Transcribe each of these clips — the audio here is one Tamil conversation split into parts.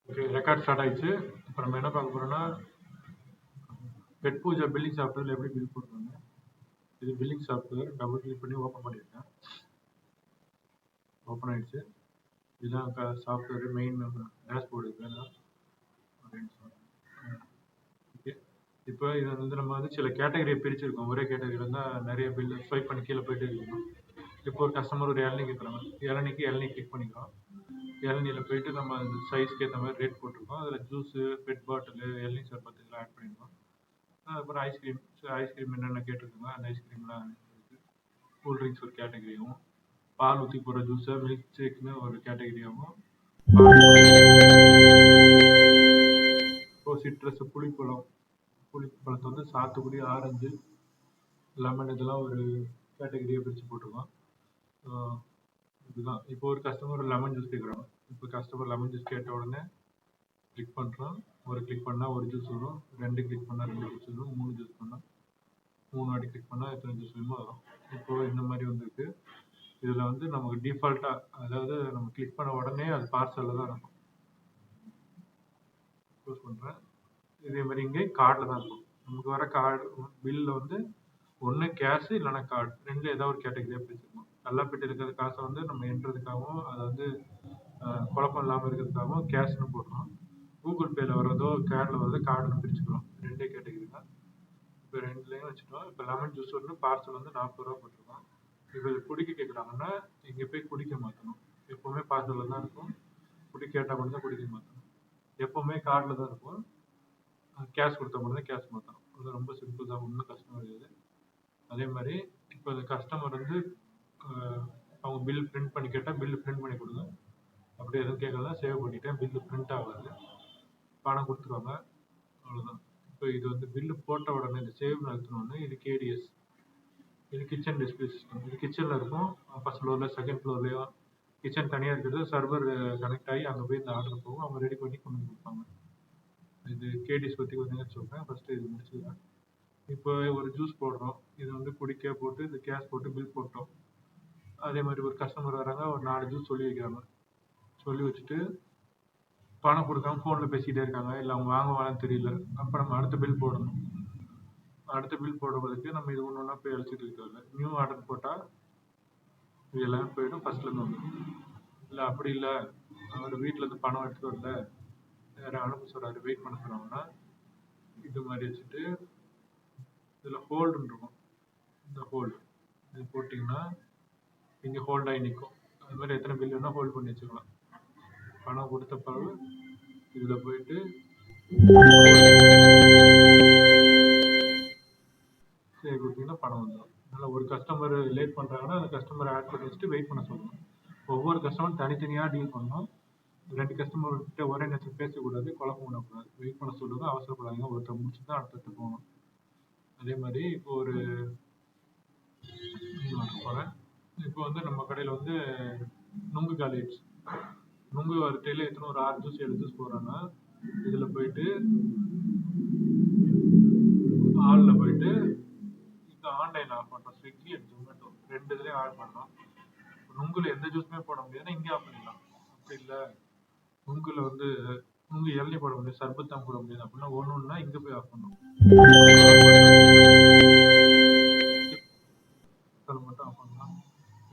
ஓகே, ரெக்கார்ட் ஸ்டார்ட் ஆயிடுச்சு. இப்போ நம்ம என்ன பார்க்க போறோம்னா, பெட் பூஜா பில்லிங் சாஃப்ட்வேர்ல எப்படி பில் போடுறாங்க. இது பில்லிங் சாஃப்ட்வேர். டபுள் கிளிக் பண்ணி ஓப்பன் பண்ணியிருக்கேன். ஓப்பன் ஆயிடுச்சு. இதுதான் சாஃப்ட்வேர் மெயின் டேஷ்போர்டு. ஓகே, இப்போ இதை வந்து நம்ம வந்து சில கேட்டகரியை பிரிச்சிருக்கோம். ஒரே கேட்டகரியில் இருந்தால் நிறைய பில்லு ஸ்வைப் பண்ணி கீழே போயிட்டு இருக்கணும். இப்போ ஒரு கஸ்டமர் ஒரு இளநீ கேட்குறாங்க, இளநீ கிளிக் பண்ணிக்கிறோம். இளநியில் போயிட்டு நம்ம அந்த சைஸ்க்கு ஏற்ற மாதிரி ரேட் போட்டிருக்கோம். அதில் ஜூஸு, பெட் பாட்டிலு, இளநீ சர்பத்து இதெல்லாம் ஆட் பண்ணியிருக்கோம். அப்புறம் ஐஸ்கிரீம் என்னென்ன கேட்டிருக்கோங்க அந்த ஐஸ்கிரீம்லாம் இருக்குது. கூல்ட்ரிங்க்ஸ் ஒரு கேட்டகரியாகவும், பால் ஊற்றி போடுற ஜூஸை மில்க் ஷேக்னு ஒரு கேட்டகரியாகவும், இப்போ சிட்ரஸ் புளிப்பழத்தை வந்து சாத்துக்குடி, ஆரஞ்சு, லெமன் இதெல்லாம் ஒரு கேட்டகரியாக பிரித்து போட்டிருக்கோம். இதுதான். இப்போ ஒரு கஸ்டமர் லெமன் ஜூஸ் கேட்குறாங்க. இப்போ கஸ்டமர் லெமன் ஜூஸ் கேட்ட உடனே கிளிக் பண்ணுறோம். ஒரு கிளிக் பண்ணால் ஒரு ஜூஸ் வரும், 2 கிளிக் பண்ணால் 2 ஜூஸ் வரும், 3 ஜூஸ் பண்ணால் 3 வாட்டி கிளிக் பண்ணால் எத்தனை ஜூஸ் வேணுமோ வரும். இப்போ இந்த மாதிரி வந்துருக்கு. இதில் வந்து நமக்கு டிஃபால்ட்டாக, அதாவது நம்ம கிளிக் பண்ண உடனே அது பார்சலில் தான் இருக்கும். யூஸ் பண்ணுறேன். இதே மாதிரி இங்கே கார்டில் தான் இருக்கும். நமக்கு வர கார்டு பில்லில் வந்து ஒன்று கேஷு இல்லைனா கார்டு, ரெண்டில் ஏதாவது ஒரு கேட்டகரியாக பிரிச்சுக்கணும். கல்லாப்பேட்டு இருக்கிற காசை வந்து நம்ம எண்ணுறதுக்காகவும், அதை வந்து குழப்பம் இல்லாமல் இருக்கிறதுக்காகவும் கேஷ்னு போடுறோம். கூகுள் பேயில் வர்றதோ கார்டில் வர்றதோ கார்டுன்னு பிரிச்சுக்கிறோம். ரெண்டே கேட்டகரி தான். இப்போ ரெண்டுலேயும் வச்சுட்டோம். இப்போ லெமன் ஜூஸ் வந்து பார்சல் வந்து 40 ரூபா போட்டிருக்கோம். இப்போ இது குடிக்க கேட்குறாங்கன்னா இங்கே போய் குடிக்க மாற்றணும். எப்போவுமே பார்சலில் தான் இருக்கும். குடிக்க கேட்டால் மட்டும் தான் குடிக்க மாற்றணும். எப்போவுமே கார்டில் தான் இருக்கும். கேஷ் கொடுத்தா மட்டும் தான் கேஷ் மாற்றணும். அது ரொம்ப சிம்பிள் தான், ஒன்றும் கஷ்டம் கிடையாது. அதே மாதிரி இப்போ இந்த கஸ்டமர் வந்து அவங்க பில் பிரிண்ட் பண்ணி கேட்டால் பில்லு பிரிண்ட் பண்ணி கொடுங்க. அப்படி எதுவும் கேட்கலாம், சேவ் பண்ணிட்டேன். பில்லு பிரிண்ட் ஆகாது, பணம் கொடுத்துருவாங்க, அவ்வளோதான். இப்போ இது வந்து பில்லு போட்ட உடனே இந்த சேவ் நடத்தணுன்னு இது கேடிஎஸ், இது கிச்சன் டிஸ்பிளே சிஸ்டம். இது கிச்சனில் இருக்கும். ஃபர்ஸ்ட் ஃப்ளோரில், செகண்ட் ஃப்ளோர்லேயோ கிச்சன் தனியாக இருக்கிறது. சர்வர் கனெக்ட் ஆகி அங்கே போய் இந்த ஆர்டர் போகும். அவங்க ரெடி பண்ணி கொண்டு வந்து கொடுப்பாங்க. இது கேடிஎஸ் பற்றி கொஞ்சம் சொல்கிறேன். ஃபஸ்ட்டு இது முடிச்சுக்கிறேன். இப்போ ஒரு ஜூஸ் போடுறோம். இது வந்து குடிக்க போட்டு இது கேஷ் போட்டு பில் போட்டோம். அதே மாதிரி ஒரு கஸ்டமர் வராங்க, ஒரு 4 ஜூஸ் சொல்லி வைக்கிறாங்க. சொல்லி வச்சுட்டு பணம் கொடுக்காம ஃபோனில் பேசிகிட்டே இருக்காங்க, இல்லை அவங்க வாங்குவாங்கன்னு தெரியல. அப்போ நம்ம அடுத்த பில் போடணும். அடுத்த பில் போடுறதுக்கு நம்ம இது ஒன்று ஒன்றா போய் அழைச்சிட்டு இருக்கிறது. நியூ ஆர்டர் போட்டால் இது எல்லாமே போயிடும், ஃபர்ஸ்ட்லேருந்து வந்துடும். இல்லை அப்படி இல்லை, அவர் வீட்டில் இருந்து பணம் எடுத்துகிட்டு வரல, வேறு அனுப்ப சொல்கிறாரு, வெயிட் பண்ண சொன்னாங்கன்னா இது மாதிரி வச்சுட்டு இதில் ஹோல்டுன்னு இருக்கும். இந்த ஹோல்டு இது போட்டிங்கன்னா இங்கே ஹோல்ட் ஆகி நிற்கும். அது மாதிரி எத்தனை பில் வேணால் ஹோல்ட் பண்ணி வச்சுக்கலாம். பணம் கொடுத்த பிறகு இதில் போயிட்டு சரி கொடுத்தீங்கன்னா பணம் வந்துடும். அதனால் ஒரு கஸ்டமர் லேட் பண்ணுறாங்கன்னா அந்த கஸ்டமர் ஆட் பண்ணி வச்சுட்டு வெயிட் பண்ண சொல்லணும். ஒவ்வொரு கஸ்டமரும் தனித்தனியாக டீல் பண்ணணும். 2 கஸ்டமர்கிட்ட ஒரே நேரத்தில் பேசக்கூடாது, குழப்பம் பண்ணக்கூடாது. வெயிட் பண்ண சொல்லுங்க, அவசரப்படாதீங்க. ஒருத்தர் முடிச்சுட்டு தான் அடுத்தடுத்து போகணும். அதே மாதிரி இப்போ ஒரு போகிறேன். இப்போ வந்து நம்ம கடையில் வந்து நுங்கு காலி ஆயிடுச்சு. நுங்கு வரிட்டையில் எத்தனை ஒரு 6 ஜூஸ் 7 ஜூஸ் போடுறோன்னா இதில் போயிட்டு ஆளில் போயிட்டு இந்த ஆன்லைன் ஆஃப் பண்ணுறோம். ஸ்விக்கி அண்ட் ஜொமேட்டோ 2 இதுலேயும் ஆட் பண்ணுறோம். நுங்குல எந்த ஜூஸுமே போட முடியாதுன்னா இங்கே ஆஃப் பண்ணிடலாம். அப்படி இல்லை, நுங்குல வந்து நுங்கு இளநீ போட முடியாது, சர்பத் தான் போட முடியாது அப்படின்னா ஒன்றுன்னா இங்கே போய் ஆஃப் பண்ணணும். மட்டும் ஆஃப் பண்ணலாம்,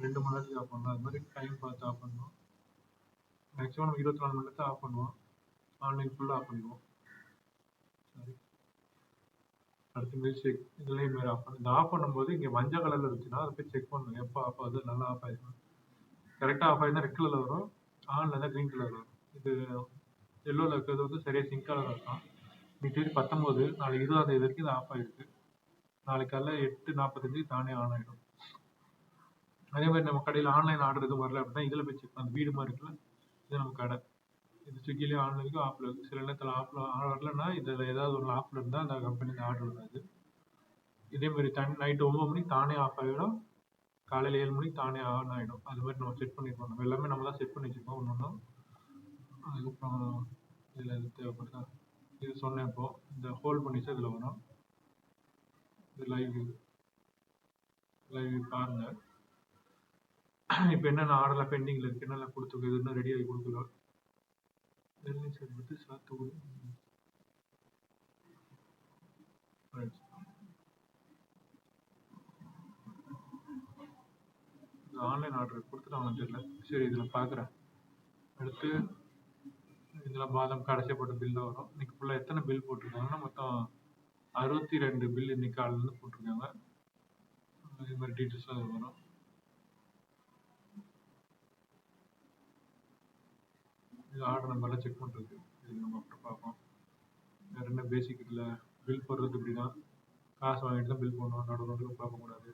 2 மணி நேரத்துக்கு ஆஃப் பண்ணலாம். அது மாதிரி டைம் பார்த்து ஆஃப் பண்ணணும். மேக்ஸிமம் நம்ம 24 மணி நேரத்தை ஆஃப் பண்ணுவோம். ஆன்லைன் ஃபுல்லாக ஆஃப் பண்ணிடுவோம். சரி, அடுத்து மில்க் ஷேக் இதுலேயும் மாரி ஆஃப் பண்ணணும். இந்த ஆஃப் பண்ணும்போது இங்கே மஞ்சள் கலரில் இருந்துச்சுன்னா அதை போய் செக் பண்ணணும், எப்போ ஆஃப் ஆகுது, நல்லா ஆஃப் ஆகிடும். கரெக்டாக ஆஃப் ஆகிருந்தால் ரெட் கலரில் வரும், ஆனில் இருந்தால் க்ரீன் கலர் வரும். இது எல்லோவில் இருக்கிறது வந்து சரியாக சிங்க் கலராக இருக்கும். இன்னைக்கு தேதி 19, நாளைக்கு 20ஆம் தேதி வரைக்கும் இது ஆஃப் ஆகிருக்கு. நாளைக்கு காலைல 8:45 தானே ஆன் ஆகிடும். அதே மாதிரி நம்ம கடையில் ஆன்லைன் ஆர்டர் எதுவும் வரல அப்படின்னா இதில் போய் செக் பண்ண, வீடு மாதிரி இருக்குல்ல, இது நம்ம கடை. இது ஸ்விக்கிலேயே ஆன்லைனுக்கும் ஆஃபில் இருக்குது. சில நேரத்தில் ஆஃபில் வரலன்னா இதில் ஏதாவது ஒரு ஆஃபில் இருந்தால் அந்த கம்பெனிக்கு ஆர்டர் வராது. இதே மாதிரி நைட்டு 9 மணிக்கு தானே ஆஃப் ஆகிடும், காலையில் 7 மணிக்கு தானே ஆன் ஆகிடும். அது மாதிரி நம்ம செட் பண்ணிருக்கோம். நம்ம எல்லாமே நம்ம தான் செட் பண்ணி வச்சுருக்கோம் ஒன்று ஒன்றும். அதுக்கப்புறம் இதில் எது தேவைப்படுதா இது சொன்னேன். இப்போது இந்த ஹோல்ட் பண்ணிச்சு இதில் வரும். இது லைவ் பாருங்கள். இப்போ என்னென்ன ஆர்டர்லாம் பெண்டிங்கில் இருக்குது, என்னென்ன கொடுத்துருக்கு, இது இன்னும் ரெடி ஆகி கொடுக்கல. நெல்லை சர்பத்து சாத்துக்குடி. ரைட். ஆன்லைன் ஆர்டர் கொடுத்துட்டாங்கன்னு தெரியல. சரி, இதில் பார்க்குறேன். அடுத்து இதில் பாதாம் கடைசி போட்ட பில் தான் வரும். இன்னைக்கு ஃபுல்லாக எத்தனை பில் போட்டிருக்காங்கன்னா மொத்தம் 62 பில் இன்னைக்கு காலையிலேருந்து போட்டிருக்காங்க. அதே மாதிரி டீட்டெயில்ஸ்லாம் அது வரும். இது ஆர்டர் நம்பர்லாம் செக் பண்ணுறது, இது நம்ம அப்புறம் பார்ப்போம். வேறு என்ன பேசிக் இதில் பில் போடுறது இப்படி தான். காசு வாங்கிட்டு தான் பில் போடணும், நடுவில் பார்க்கக்கூடாது.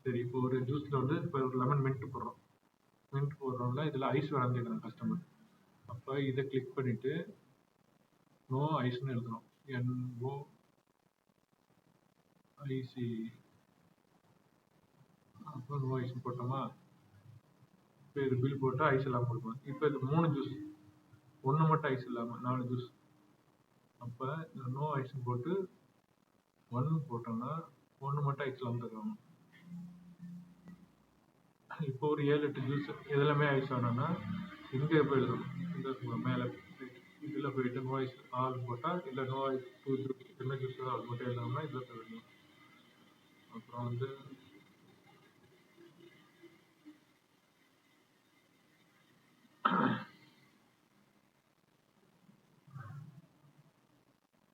சரி, இப்போ ஒரு ஜூஸில் வந்து இப்போ ஒரு லெமன் மின்ட் போடுறோம். மின்ட் போடுறோம்ல, இதில் ஐஸ் வேணாம்னு கேட்குறாங்க கஸ்டமர். அப்போ இதை கிளிக் பண்ணிவிட்டு நோ ஐஸ்ன்னு எழுதணும். NOIC. அப்போ நோ ஐஸ்ன்னு போட்டோமா. இப்போ இது பில் போட்டு ஐஸ் இல்லாமல் கொடுப்போம். இப்போ இது 3 ஜூஸ், ஒன்று மட்டும் ஐஸ் இல்லாமல் 4 ஜூஸ். அப்போ நோ ஐஸ்ன்னு போட்டு 1 போட்டோம்னா 1 மட்டும் ஐஸ் இல்லாமல் தருவாங்க. இப்போ ஒரு 7-8 ஜூஸ் எதுலையுமே ஐஸ் வேணும்னா இங்கே போய் எழுதணும். இந்த மேலே இதில் போயிட்டு நோ ஐஸ் ஆல் போட்டால், இல்லை நோ ஐஸ் 2 ஜூஸ் என்ன ஜூஸ் அது மட்டும் எழுதணும்னா இதில் போய் எழுதணும். அப்புறம் வந்து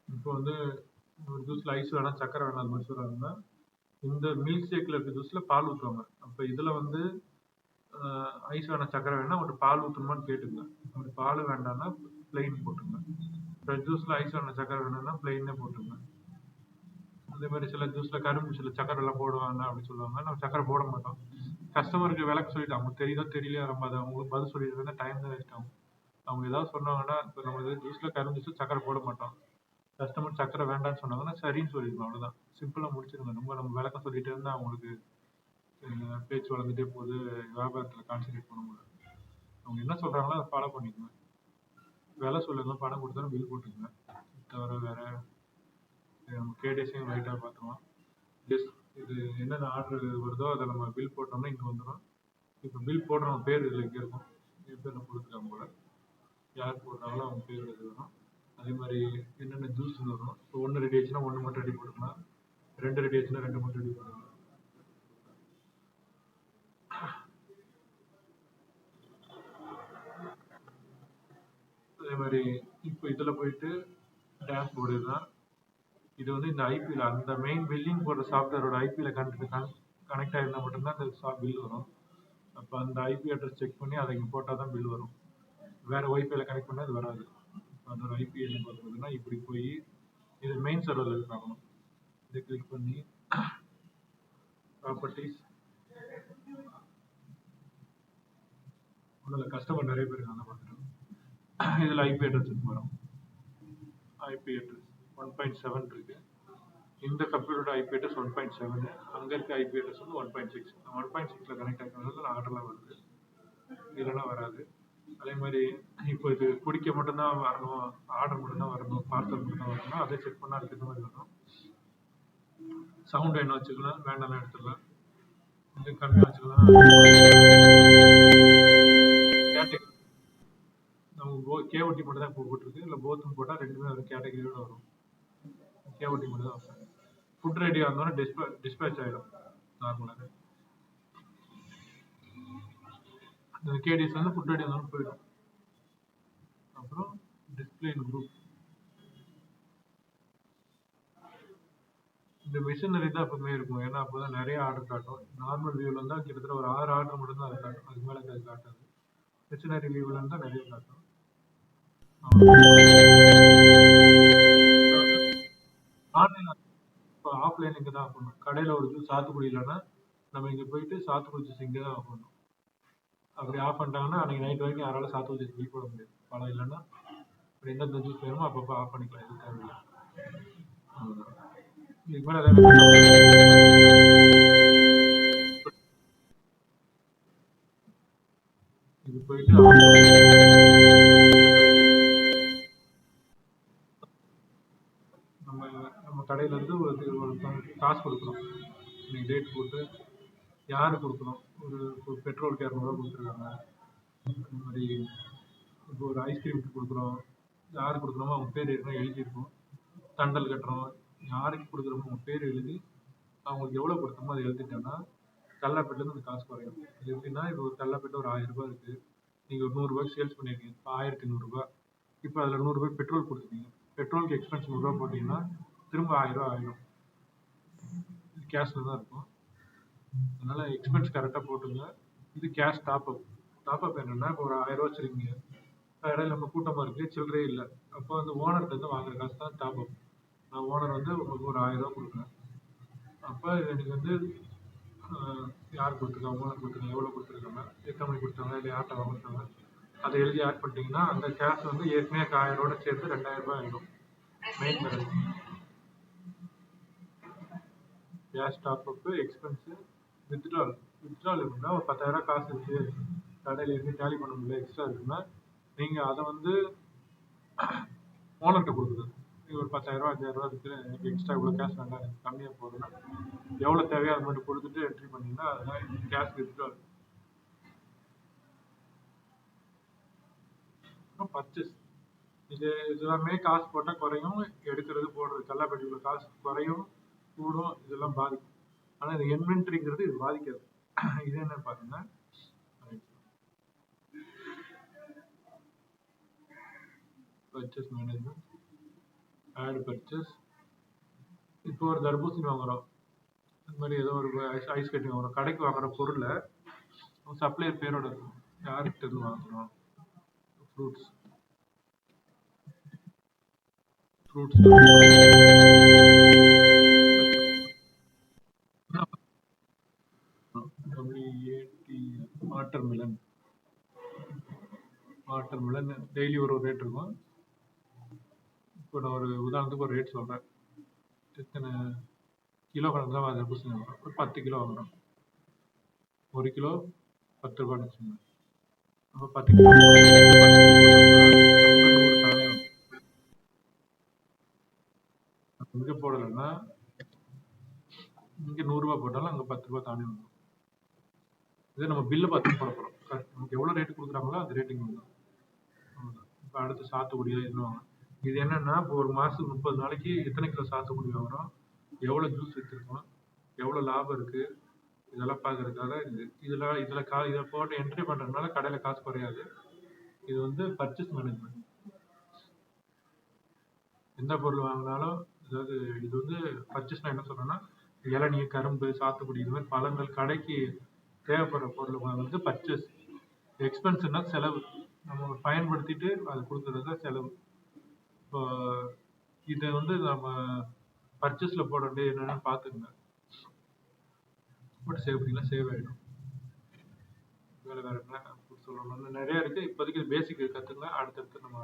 இப்போ வந்து ஒரு ஜூஸில் ஐஸ் வேணாம் சக்கரை வேணாம் அது மாதிரி சொல்கிறாங்கன்னா, இந்த மில்க் ஷேக்கில் இருக்க ஜூஸில் பால் ஊற்றுவாங்க. அப்போ இதில் வந்து ஐஸ் வேணாம் சக்கரை வேணாம் ஒரு பால் ஊற்றணுமான்னு கேட்டுங்க. அப்படி பால் வேண்டாம்னா பிளெயின் போட்டுங்க. ரெட் ஜூஸில் ஐஸ் வேணாம் சக்கரை வேணும்னா பிளெயினே போட்டுங்க. அதே மாதிரி சில ஜூஸில் கரும்பு ஜூஸில் சக்கரை எல்லாம் போடுவாங்க அப்படின்னு சொல்லுவாங்க. நம்ம சக்கரை போட மாட்டோம். கஸ்டமருக்கு விளக்க சொல்லிட்டு அவங்க தெரியுதோ தெரியலையோ நம்ம அதை அவங்களுக்கு பதில் சொல்லிட்டு இருந்தால் டைம் தான் வேஸ்ட் ஆகும். அவங்க ஏதாவது சொன்னாங்கன்னா, இப்போ நம்ம ஜூஸில் கரும்பு ஜூஸில் சக்கரை போட மாட்டோம், கஸ்டமர் சக்கரை வேண்டாம்னு சொன்னாங்கன்னா சரின்னு சொல்லிடணும். அவ்வளோதான், சிம்பிளாக முடிச்சிருங்க. நம்ம விளக்கம் சொல்லிட்டு இருந்தால் அவங்களுக்கு பேச்சு வளர்ந்துட்டே போகுது, வியாபாரத்தில் கான்சன்ட்ரேட் பண்ண முடியாது. அவங்க என்ன சொல்கிறாங்களோ அதை ஃபாலோ பண்ணிக்கோங்க. விலை சொல்லுங்க, பணம் கொடுத்தாலும் பில் போட்டுக்கோங்க. தவிர வேற நம்ம கேடிஎஸையும் லைட்டாக பார்த்துக்கலாம். இது என்னென்ன ஆர்டர் வருதோ அதை நம்ம பில் போட்டோம்னா இங்கே வந்துடும். இப்போ பில் போடுறவங்க பேர் இதில் இங்கே இருக்கும். என் பேர் கொடுத்துருக்காங்க போல, யார் போடுறாங்களோ அவங்க பேர் இது வரும். அதே மாதிரி என்னென்ன ஜூஸ் வரும். இப்போ 1 ரெடி ஆச்சுன்னா 1 மட்டும் ரெடி போட்டுக்கலாம், 2 ரெடி ஆச்சுன்னா 2 மட்டும் ரெடி போட்டுக்கலாம். அதே மாதிரி இப்போ இதில் போயிட்டு டேஷ் போர்டு தான். இது வந்து இந்த ஐபியில் அந்த மெயின் பில்லிங் போடுற சாஃப்ட்வேரோட ஐபியில் கனெக்ட் ஆகிருந்தால் மட்டும்தான் இந்த பில் வரும். அப்போ அந்த ஐபி அட்ரஸ் செக் பண்ணி அதை இங்கே போட்டால் தான் பில் வரும். வேறு ஒய்ஃபைல கனெக்ட் பண்ணால் அது வராது. அதோட ஐபி என்ன பார்க்குறதுன்னா இப்படி போய் இது மெயின் சர்வரில் பார்க்கணும். இதை கிளிக் பண்ணி ப்ராப்பர்ட்டிஸ், அதில் கஸ்டமர் நிறைய பேர் இருக்காங்க பார்த்துட்டு இதில் ஐபி அட்ரஸ் வரும். ஐபி அட்ரஸ் 1.7 இருக்கு. இந்த கம்ப்யூட்டரோட ஐபி அட்ரஸ் 1.7, அங்கே இருக்க ஐபி அட்ரஸ் வந்து 1.6. 1.6ல் கனெக்ட் ஆகிறதுனால ஆர்டர்லாம் வருது, இதெல்லாம் வராது. அதே மாதிரி இப்போ இது குடிக்க மட்டும்தான் வரணும், ஆர்டர் மட்டும்தான் வரணும், பார்சல் மட்டும்தான் வரணும், அதை செக் பண்ணால் அதுக்கு இந்த மாதிரி வரும். சவுண்ட் என்ன வச்சுக்கலாம், வேண்டாம்லாம் எடுத்துடலாம். இது கம்மியாக வச்சுக்கலாம். கேட்டகரி நம்ம கேஓடி மட்டும் தான் இப்போ போட்டிருக்கு, இல்லை போத்துன்னு போட்டால் ரெண்டுமே வரும், கேட்டகரியோட வரும். கேஓடி மட்டும் தான் வரும். ஃபுட் ரெடியாக இருந்தோன்னா டிஸ்பேச் ஆகிடும் நார்மலாக. இந்த கேடிஎஸ் வந்து ஃபுட் ரெடி இருந்தாலும் போயிடும். அப்புறம் டிஸ்பிளே இன் குரூப், இந்த மிஷினரி தான் எப்பவுமே இருக்கும். ஏன்னா அப்போ தான் நிறைய ஆர்டர் காட்டும். நார்மல் வியூவில் இருந்தால் கிட்டத்தட்ட ஒரு 6 ஆர்டர் மட்டும்தான் அது காட்டும், அதுக்கு மேலே அது காட்டாது. மிஷினரி வியூவில் இருந்தால் நிறைய காட்டும். ஆன்லைன் இப்போ ஆஃப்லைன் இங்கே தான் ஆஃப் பண்ணணும். கடையில் ஒரு ஜூஸ் சாத்துக்குடி இல்லைன்னா நம்ம இங்கே போயிட்டு சாத்துக்குடி ஜூஸ் இங்கே தான் ஆஃப் பண்ணணும். அப்படி ஆஃப் பண்ணிட்டாங்கன்னா அன்றைக்கி நைட் வரைக்கும் யாராலும் சாத்துக்குடி ஜூஸ் பில் போட முடியாது. பழம் இல்லைன்னா அப்படி எந்தெந்த ஜூஸ் வேணுமோ அப்பப்போ ஆஃப் பண்ணிக்கலாம், எதுவும் தேவையில்லை. இதுக்கு மேலே இது போயிட்டு நம்ம கடையிலேருந்து ஒரு காசு கொடுக்குறோம். இன்னைக்கு டேட் போட்டு யார் கொடுக்கணும், ஒரு பெட்ரோலுக்கு 200 கொடுத்துருக்காங்க. அந்த மாதிரி இப்போ ஒரு ஐஸ்கிரீம் கொடுக்குறோம், யாருக்கு கொடுக்குறோமோ அவங்க பேர் ஏற்கனவே எழுதியிருக்கும். தண்டல் கட்டுறோம், யாருக்கு கொடுக்குறோமோ அவங்க பேர் எழுதி அவங்களுக்கு எவ்வளோ கொடுத்தோமோ அதை எழுதிட்டோம்னா தள்ளாப்பேட்டிலேருந்து அந்த காசு குறையும். இது எப்படின்னா, இப்போ ஒரு தள்ளாப்பேட்டு ஒரு 1000 ரூபாய் இருக்கு. நீங்க ஒரு 100 ரூபாய்க்கு சேல்ஸ் பண்ணிருக்கீங்க. இப்போ 1100 ரூபாய். இப்போ அதில் 100 ரூபாய் பெட்ரோல் கொடுத்துருக்கீங்க. பெட்ரோலுக்கு எக்ஸ்பென்ஸ் 100 ரூபாய் போட்டீங்கன்னா திரும்ப 1000 ரூபாய் ஆயிடும். கேஷ்ல தான் இருக்கும். அதனால எக்ஸ்பென்ஸ் கரெக்டாக போட்டுங்க. இது cash top up. Top up என்னன்னா, இப்போ ஒரு 1000 ரூபாய் வச்சிருக்கீங்க. இடையில நம்ம கூட்டமா இருக்கு, சில்லறையே இல்லை. அப்போ அந்த ஓனர்கிட்ட இருந்து வாங்குற காசு தான் டாப் அப். நான் ஓனர் வந்து உங்களுக்கு ஒரு 1000 ரூபாய் கொடுக்குறேன். அப்போ இதை நீங்க வந்து யார் கொடுத்துருக்காங்க, ஓனர் கொடுத்துருக்காங்க, எவ்வளோ கொடுத்துருக்காங்க, எத்தனை மணி கொடுத்தாங்க, இல்லை யார்கிட்ட வாங்கிட்டாங்க, அதை எழுதி ஆட் பண்ணிட்டீங்கன்னா அந்த கேஷ் வந்து ஏற்கனவே 1000 ரூபாயோட சேர்த்து 2000 ரூபாய் ஆயிடும். Main balance. Cash top up, expense, withdrawal. Withdrawal எப்படின்னா, ஒரு 10,000 ரூபாய் காசு இருக்கு, கடையில் இருந்து டேலி பண்ண முடியல, எக்ஸ்ட்ரா இருக்குன்னா நீங்க அதை வந்து ஓனர்கிட்ட கொடுக்குறது. இது ஒரு 10,000 ரூபாய் 5,000 ரூபாய் இருக்கு, எனக்கு எக்ஸ்ட்ரா இவ்வளோ கேஷ் வேண்டாம், எனக்கு கம்மியாக போகுதுன்னா எவ்வளோ தேவையோ அது மட்டும் கொடுத்துட்டு என்ட்ரி பண்ணீங்கன்னா அதுதான் கேஷ் வித்ட்ரால். அப்புறம் பர்ச்சேஸ். இது எல்லாமே காசு போட்டால் குறையும், எடுக்கிறது போடுறது கல்லாப்பட்டியில் காசு குறையும், கூடும், இதெல்லாம் பாதிக்கும். ஆனால் இந்த இன்வென்ட்ரிங்கிறது இது பாதிக்காது. இது என்ன பாருங்கன்னா, பர்ச்சேஸ் மேனேஜ்மெண்ட், ஆட் பர்ச்சேஸ். இப்போ ஒரு தர்பூசணி வாங்குறோம், இந்த மாதிரி ஏதோ ஒரு ஐஸ் கட்டி வாங்குறோம். கடைக்கு வாங்குற பொருளை சப்ளையர் பேரோட இருக்கும், யார்கிட்ட இருந்து வாங்குறோம். Fruits fruits water Milan. Water Milan daily ஒரு ரேட் இருக்கும். இப்போ நான் ஒரு உதாரணத்துக்கு ஒரு ரேட் சொல்கிறேன். எத்தனை கிலோ கணக்கு தான் தர்பூசணி வாங்குறோம். ஒரு 10 கிலோ வாங்குறோம். 1 கிலோ 10 ரூபான்னு வச்சுக்கோங்க. அப்போ 10 கிலோ இங்கே போடலைன்னா இங்கே 100 ரூபாய் போட்டாலும் அங்கே 10 ரூபாய் தானே வந்துடும். இதே நம்ம பில்லு பார்த்து போட போகிறோம். நமக்கு எவ்வளோ ரேட்டு கொடுக்குறாங்களோ அந்த ரேட்டிங் வந்துடும். இப்போ அடுத்து சாத்துக்குடி என்னவாங்க. இது என்னன்னா, இப்போ ஒரு மாதத்துக்கு 30 நாளைக்கு எத்தனை கிலோ சாத்துக்குடி வாங்குறோம், எவ்வளோ ஜூஸ் விற்றுருக்கோம், எவ்வளோ லாபம் இருக்கு, இதெல்லாம் பார்க்கறதுக்காக இதை போட்டு என்ட்ரி பண்ணுறதுனால கடையில் காசு குறையாது. இது வந்து பர்ச்சேஸ் மேனேஜ்மெண்ட். எந்த பொருள் வாங்கினாலும், அதாவது இது வந்து பர்ச்சேஸ்னா என்ன சொல்றேன்னா, இளநீ, கரும்பு, சாத்துக்குடி, இது மாதிரி பழங்கள் கடைக்கு தேவைப்படுற பொருள் வாங்குறது பர்ச்சேஸ். எக்ஸ்பென்ஸ்னா செலவு, நம்ம பயன்படுத்திட்டு அது கொடுக்கறது தான் செலவு. இப்போ இதை வந்து நம்ம பர்ச்சேஸ்ல போட வேண்டிய என்னென்னு பார்த்துக்கங்க. போட்டு சேவ் பண்ணிக்கலாம், சேவ் ஆகிடும். வேற என்ன சொல்லணும், நிறைய இருக்கு. இப்போதைக்கு பேசிக் கற்றுக்கலாம், அடுத்தடுத்து நம்ம